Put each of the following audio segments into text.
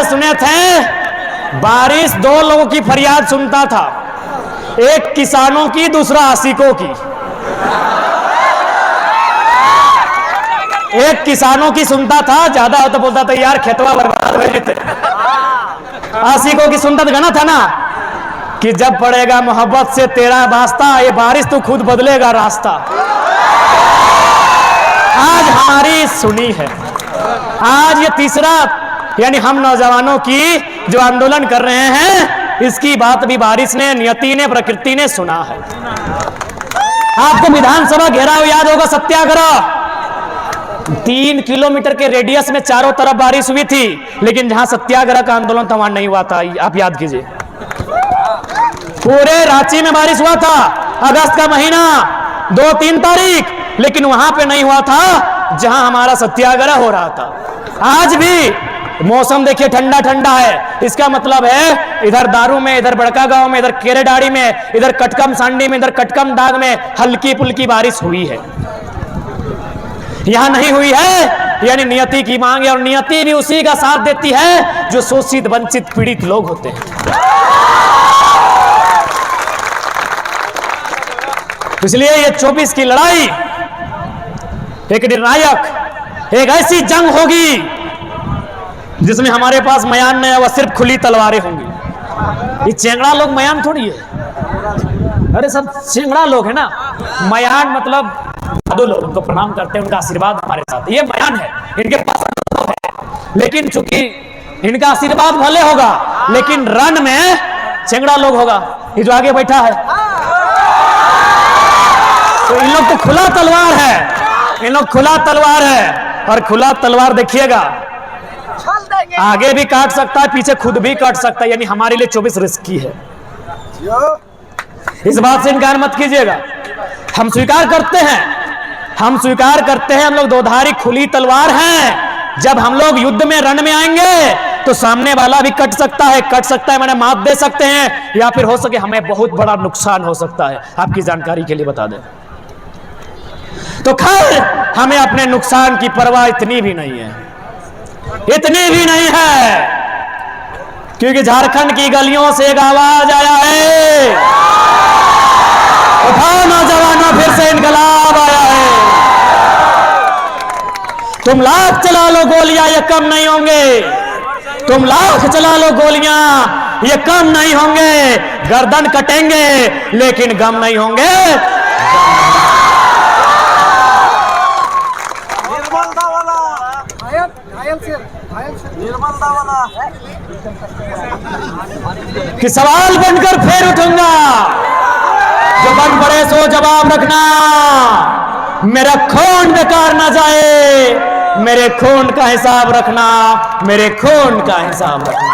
सुने थे, बारिश दो लोगों की फरियाद सुनता था, एक किसानों की, दूसरा आशिकों की। एक किसानों की सुनता था, ज्यादा हो तो बोलता था यार खेतवा बर्बाद हो जाते। आशिकों की सुनता तो गाना था ना कि जब पड़ेगा मोहब्बत से तेरा वास्ता, ये बारिश तो खुद बदलेगा रास्ता। आज हमारी सुनी है, आज ये तीसरा यानी हम नौजवानों की जो आंदोलन कर रहे हैं, इसकी बात भी बारिश ने, नियति ने, प्रकृति ने सुना है। आपको विधानसभा घेराव याद होगा, सत्याग्रह 3 किलोमीटर के रेडियस में चारों तरफ बारिश हुई थी, लेकिन जहां सत्याग्रह का आंदोलन था वहां नहीं हुआ था। आप याद कीजिए, पूरे रांची में बारिश हुआ था अगस्त का महीना 2-3 तारीख, लेकिन वहां पे नहीं हुआ था जहां हमारा सत्याग्रह हो रहा था। आज भी मौसम देखिए ठंडा ठंडा है, इसका मतलब है इधर दारू में, इधर बड़का गांव में, इधर केरेडाड़ी में, इधर कटकम सांडी में, इधर कटकम दाग में हल्की फुल्की बारिश हुई है। यहां नहीं हुई है यानी नियति की मांग है, और नियति भी उसी का साथ देती है जो शोषित, वंचित, पीड़ित लोग होते हैं। इसलिए ये 24 की लड़ाई एक निर्णायक, एक ऐसी जंग होगी जिसमें हमारे पास मयान नहीं है, वह सिर्फ खुली तलवारें होंगी। ये चेंगड़ा लोग मयान थोड़ी है, अरे सब चेंगड़ा लोग है ना। मयान मतलब साधु लोग, उनको प्रणाम करते हैं, उनका आशीर्वाद हमारे साथ, ये मयान है, इनके पास है। लेकिन चूंकि इनका आशीर्वाद भले होगा, लेकिन रण में चेंगड़ा लोग होगा। ये जो आगे बैठा है, तो इन लोग तो खुला तलवार है, इन लोग खुला तलवार है। और खुला तलवार देखिएगा, आगे भी काट सकता है, पीछे खुद भी काट सकता है, यानी हमारे लिए 24 रिस्की है। इस बात से इनकार मत कीजिएगा। हम स्वीकार करते हैं, हम स्वीकार करते हैं, हम लोग दोधारी खुली तलवार हैं। जब हम लोग युद्ध में, रण में आएंगे तो सामने वाला भी कट सकता है, मैंने मात दे सकते हैं, या फिर हो सके हमें बहुत बड़ा नुकसान हो सकता है। आपकी जानकारी के लिए बता दें तो खैर, हमें अपने नुकसान की परवाह इतनी भी नहीं है, इतनी भी नहीं है, क्योंकि झारखंड की गलियों से एक आवाज आया है, उठाओ नौजवानों, फिर से इनकलाब आया है। तुम लाख चला लो गोलियां, ये कम नहीं होंगे, तुम लाख चला लो गोलियां, ये कम नहीं होंगे। गर्दन कटेंगे लेकिन गम नहीं होंगे। कि सवाल बनकर फिर उठूंगा, जो बन पड़े सो जवाब रखना, मेरा खून बेकार ना जाए, मेरे खून का हिसाब रखना, मेरे खून का हिसाब रखना।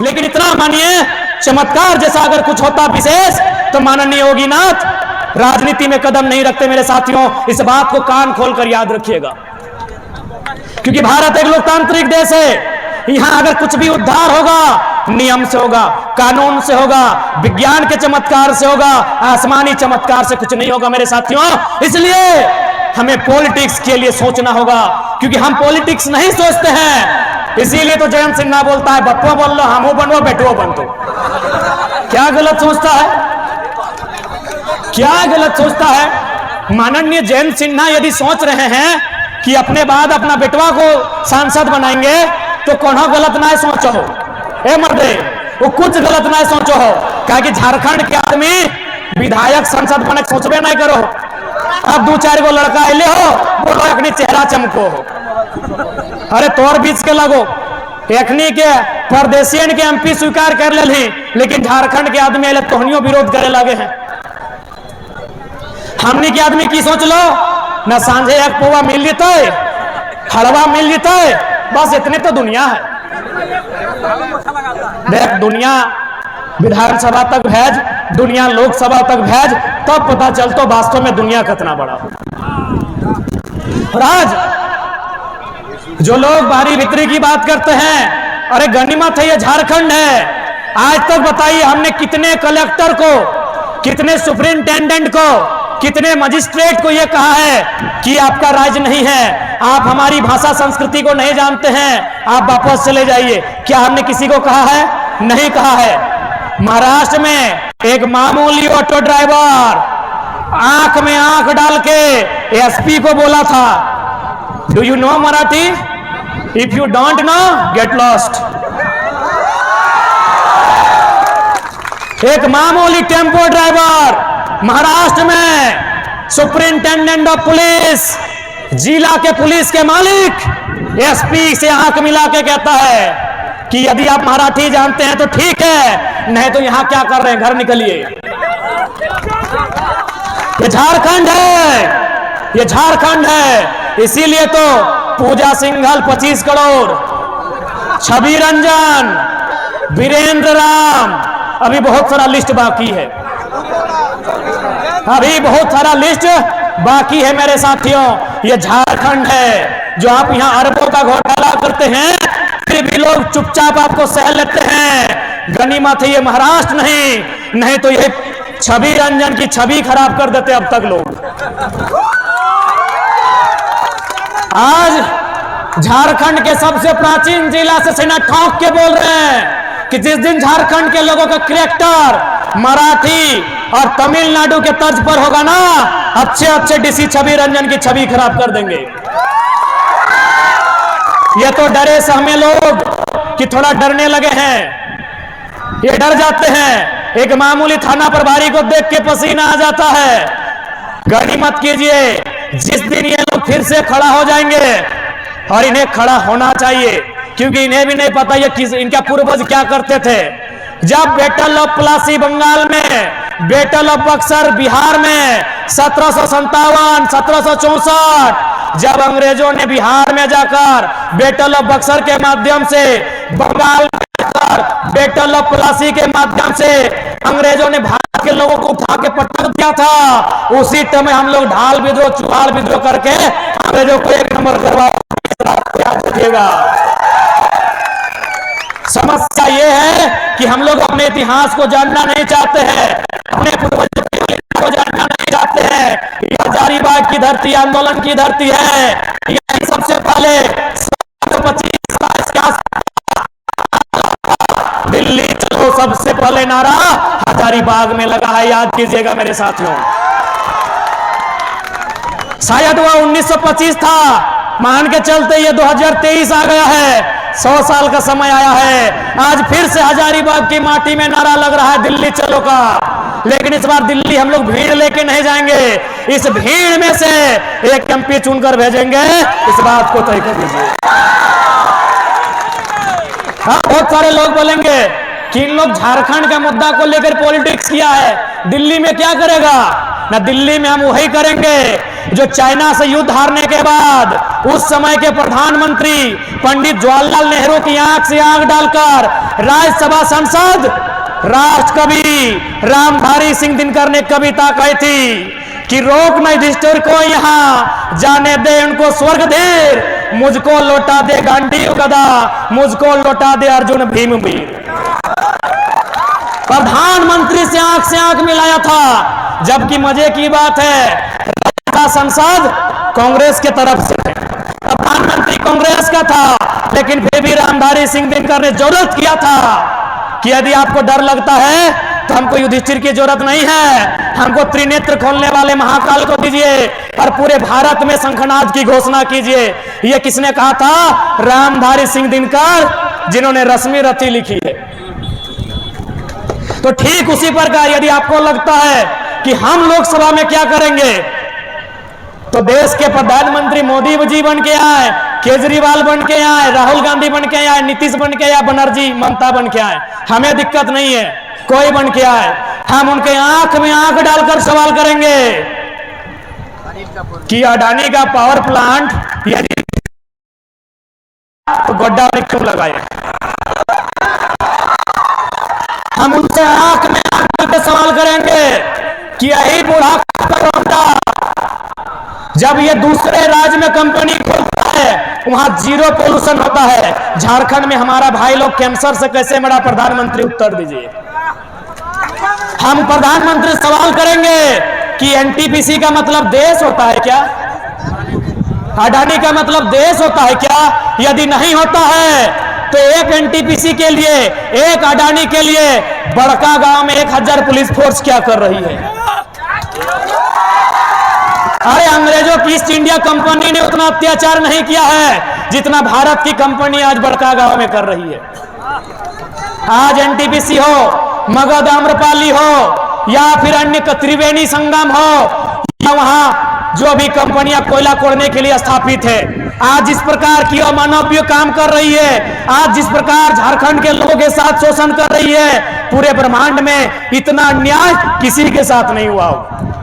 लेकिन इतना मानिए, चमत्कार जैसा अगर कुछ होता विशेष, तो माननीय योगीनाथ राजनीति में कदम नहीं रखते। मेरे साथियों, इस बात को कान खोलकर याद रखिएगा, क्योंकि भारत एक लोकतांत्रिक देश है। यहां अगर कुछ भी उद्धार होगा, नियम से होगा, कानून से होगा, विज्ञान के चमत्कार से होगा, आसमानी चमत्कार से कुछ नहीं होगा मेरे साथियों। इसलिए हमें पॉलिटिक्स के लिए सोचना होगा, क्योंकि हम पॉलिटिक्स नहीं सोचते हैं। इसीलिए तो जयंत सिन्हा बोलता है, बप्पो बोल लो, हमो बनो, बेटो बन दो। क्या गलत सोचता है, क्या गलत सोचता है? माननीय जयंत सिन्हा यदि सोच रहे हैं कि अपने बाद अपना बेटवा को सांसद बनाएंगे, तो कोनो गलत ना सोचो हो, ए मर्दे, वो कुछ गलत ना सोचो हो, क्या कि झारखंड के आदमी विधायक संसद बने सोचबे नहीं करो। अब 2-4 गो लड़का अले हो, बोलो अखनी चेहरा चमको हो, अरे तोर बीच के लगो, एखनी के परदेशियन के एमपी स्वीकार कर ले, लेकिन झारखंड के आदमी अले तोहनियों विरोध करे लगे हैं। हमनी के आदमी की सोच लो, न सांझे एक पौवा मिल जेते, हलवा मिल जेते, बस इतने तो दुनिया है। देख, दुनिया विधानसभा तक भेज, दुनिया लोकसभा तक भेज, तब पता चलता वास्तव में दुनिया कितना बड़ा हो। और आज जो लोग बाहरी भीतरी की बात करते हैं, अरे गनीमत है ये झारखंड है। आज तक बताइए हमने कितने कलेक्टर को, कितने सुप्रिंटेंडेंट को, कितने मजिस्ट्रेट को यह कहा है कि आपका राज्य नहीं है, आप हमारी भाषा संस्कृति को नहीं जानते हैं, आप वापस चले जाइए। क्या हमने किसी को कहा है? नहीं कहा है। महाराष्ट्र में एक मामूली ऑटो ड्राइवर आंख में आंख डाल के एसपी को बोला था, do you know Marathi? If you don't know get lost. एक मामूली टेम्पो ड्राइवर महाराष्ट्र में सुपरिंटेंडेंट ऑफ पुलिस, जिला के पुलिस के मालिक एसपी से आंख मिला के कहता है कि यदि आप मराठी जानते हैं तो ठीक है, नहीं तो यहां क्या कर रहे हैं, घर निकलिए। ये झारखंड है, ये झारखंड है। इसीलिए तो पूजा सिंघल 25 करोड़, छवि रंजन, वीरेंद्र राम, अभी बहुत सारा लिस्ट बाकी है, अभी बहुत सारा लिस्ट बाकी है मेरे साथियों। ये झारखंड है जो आप यहां अरबों का घोटाला करते हैं, फिर भी लोग चुपचाप आपको सह लेते हैं। गनीमत है ये महाराष्ट्र नहीं, नहीं तो ये छवि रंजन की छवि खराब कर देते अब तक लोग। आज झारखंड के सबसे प्राचीन जिला से सेना ठोक के बोल रहे हैं कि जिस दिन झारखंड के लोगों का कैरेक्टर मराठी और तमिलनाडु के तर्ज पर होगा ना, अच्छे अच्छे डीसी छवि रंजन की छवि खराब कर देंगे। ये तो डरे सहमे लोग कि थोड़ा डरने लगे हैं, ये डर जाते हैं। एक मामूली थाना प्रभारी को देख के पसीना आ जाता है। गनीमत कीजिए, जिस दिन ये लोग फिर से खड़ा हो जाएंगे, और इन्हें खड़ा होना चाहिए क्योंकि इन्हें भी नहीं पता ये किस इनका पूर्वज क्या करते थे। जब बैटल ऑफ प्लासी बंगाल में, बैटल ऑफ बक्सर बिहार में 1757, 1764, जब अंग्रेजों ने बिहार में जाकर बैटल ऑफ बक्सर के माध्यम से, बंगाल में जाकर बैटल ऑफ प्लासी के माध्यम से अंग्रेजों ने भारत के लोगों को उठा के पटक दिया था, उसी टाइम हम लोग ढाल विद्रोह, चुहाड़ विद्रोह करके अंग्रेजों को एक नंबर करवा। याद रखिएगा, समस्या ये है कि हम लोग अपने इतिहास को जानना नहीं चाहते हैं, अपने पूर्वजों को जानना नहीं चाहते हैं। ये हजारीबाग की धरती आंदोलन की धरती है। यही सबसे पहले 25 दिल्ली चलो सबसे पहले नारा हजारीबाग में लगा है, याद कीजिएगा मेरे साथियों। शायद वह 1925 था, मान के चलते ये 2023 आ गया है, 100 साल का समय आया है। आज फिर से हजारीबाग की माटी में नारा लग रहा है दिल्ली चलो का, लेकिन इस बार दिल्ली हम लोग भीड़ लेके नहीं जाएंगे, इस भीड़ में से एक एमपी चुनकर भेजेंगे, इस बात को तय कर दीजिए। हाँ, बहुत सारे लोग बोलेंगे कि इन लोग झारखंड का मुद्दा को लेकर पॉलिटिक्स किया है, दिल्ली में क्या करेगा? ना, दिल्ली में हम वही करेंगे जो चाइना से युद्ध हारने के बाद उस समय के प्रधानमंत्री पंडित जवाहरलाल नेहरू की आंख से आंख डालकर राज्यसभा सांसद राष्ट्रकवि रामधारी सिंह दिनकर ने कविता कही थी कि रोक नहीं युधिष्ठिर को यहाँ, जाने दे उनको स्वर्ग देर, मुझको लौटा दे गांडीव गदा, मुझको लौटा दे अर्जुन भीम वीर। प्रधानमंत्री से आंख मिलाया था, जबकि मजे की बात है संसद कांग्रेस के तरफ से, प्रधानमंत्री कांग्रेस का था, लेकिन फिर भी रामधारी सिंह दिनकर ने जरूरत किया था कि यदि आपको डर लगता है तो हमको युधिष्ठिर की जरूरत नहीं है, हमको त्रिनेत्र खोलने वाले महाकाल को दीजिए और पूरे भारत में शंखनाद की घोषणा कीजिए। यह किसने कहा था? रामधारी सिंह दिनकर, जिन्होंने रश्मि रथी लिखी है। तो ठीक उसी प्रकार यदि आपको लगता है कि हम लोकसभा में क्या करेंगे, तो देश के प्रधानमंत्री मोदी जी बन के आए, केजरीवाल बन के आए, राहुल गांधी बन के आए, नीतीश बन के आए, बनर्जी ममता बन के आए, हमें दिक्कत नहीं है, कोई बन के आए, हम उनके आंख में आंख डालकर सवाल करेंगे कि अडानी का पावर प्लांट यदि तो गड्ढा में क्यों लगाए। हम उनसे आंख में आंख डालकर सवाल करेंगे कि यही बूढ़ा जब ये दूसरे राज्य में कंपनी खोलता है वहां जीरो पोल्यूशन होता है, झारखंड में हमारा भाई लोग कैंसर से कैसे मरा? प्रधानमंत्री उत्तर दीजिए। हम प्रधानमंत्री सवाल करेंगे कि एनटीपीसी का मतलब देश होता है क्या? अडानी का मतलब देश होता है क्या? यदि नहीं होता है तो एक एनटीपीसी के लिए, एक अडानी के लिए बड़का गांव में 1000 पुलिस फोर्स क्या कर रही है? अरे अंग्रेजों की ईस्ट इंडिया कंपनी ने उतना अत्याचार नहीं किया है जितना भारत की कंपनी आज बड़का गांव में कर रही है। आज एनटीपीसी हो, मगध आम्रपाली हो, या फिर अन्य त्रिवेणी संगम हो, या वहां जो भी कंपनियां कोयला कोड़ने के लिए स्थापित है, आज जिस प्रकार की अमानवीय काम कर रही है, आज जिस प्रकार झारखंड के लोगों के साथ शोषण कर रही है, पूरे ब्रह्मांड में इतना अन्याय किसी के साथ नहीं हुआ हो।